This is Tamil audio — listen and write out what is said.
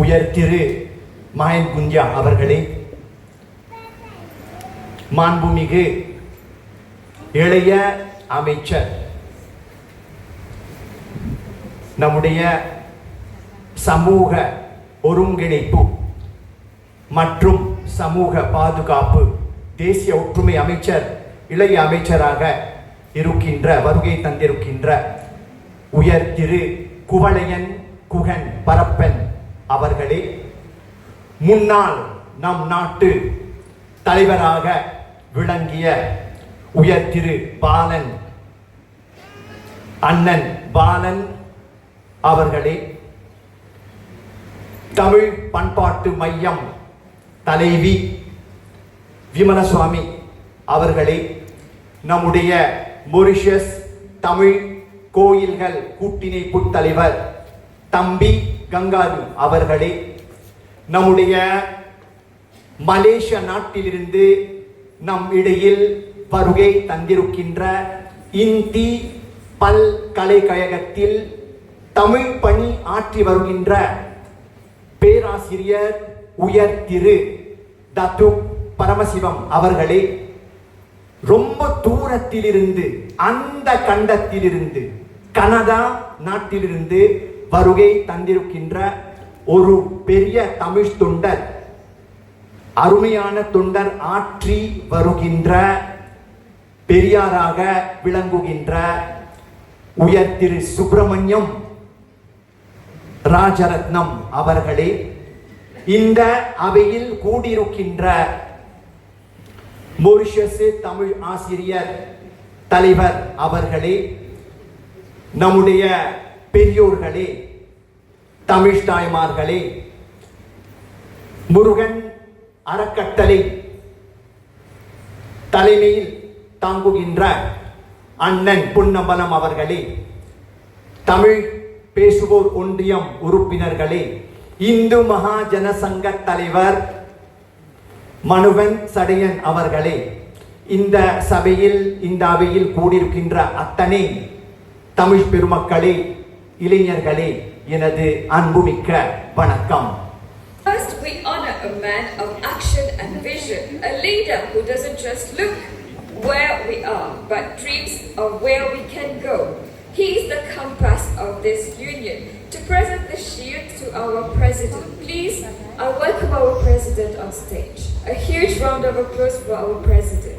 உயர் திரு மாயன் குஞ்சா அவர்களே, மாண்புமிகு இளைய அமைச்சர், நம்முடைய சமூக ஒருங்கிணைப்பு மற்றும் சமூக பாதுகாப்பு தேசிய ஒற்றுமை அமைச்சர், இளைய அமைச்சராக இருக்கின்ற வருகை தந்திருக்கின்ற உயர் திரு குவளையன் குகன் பரப்பன் அவர்களே, முன்னாள் நம் நாட்டு தலைவராக விளங்கிய உயர் திரு பாலன் அண்ணன் பாலன் அவர்களே, தமிழ் பண்பாட்டு மையம் தலைவி விமலசுவாமி அவர்களே, நம்முடைய மொரிஷியஸ் தமிழ் கோயில்கள் கூட்டிணைப்பு தலைவர் தம்பி கங்காரு அவர்களே, நம்முடைய மலேசிய நாட்டிலிருந்து நம் இடையில் வருகை தந்திருக்கின்ற இந்தி பல்கலைக்கழகத்தில் தமிழ் பணி ஆற்றி வருகின்ற பேராசிரியர் உயர் திரு தத்து பரமசிவம் அவர்களே, ரொம்ப தூரத்திலிருந்து அந்த கண்டத்திலிருந்து கனடா நாட்டிலிருந்து வருகை தந்திருக்கின்ற ஒரு பெரிய தமிழ் தொண்டர், அருமையான தொண்டர் ஆற்றி வருகின்ற பெரியாராக விளங்குகின்ற உயர் திரு சுப்பிரமணியம் ராஜரத்னம் அவர்களே, இந்த அவையில் கூடியிருக்கின்ற மொரிஷியஸ் தமிழ் ஆசிரியர் தலைவர் அவர்களே, நம்முடைய பெரியோர்களே, தமிழ் தாய்மார்களே, முருகன் அறக்கட்டளை தலைமையில் தாங்குகின்ற அண்ணன் பொன்னம்பலம் அவர்களே, தமிழ் பேசுவோர் ஒன்றியம் உறுப்பினர்களே, இந்து மகாஜன சங்க தலைவர் மனுவன் சடையன் அவர்களே, இந்த சபையில் இந்த அவையில் கூடியிருக்கின்ற அத்தனை தமிழ் பெருமக்களே, இளைஞர்களே, எனது அன்புமிக்க வணக்கம். First, we honor a man of action and vision, a leader who doesn't just look where we are, but dreams of where we can go. He is the compass of this union. To present the shield to our president, please, I welcome our president on stage. A huge round of applause for our president.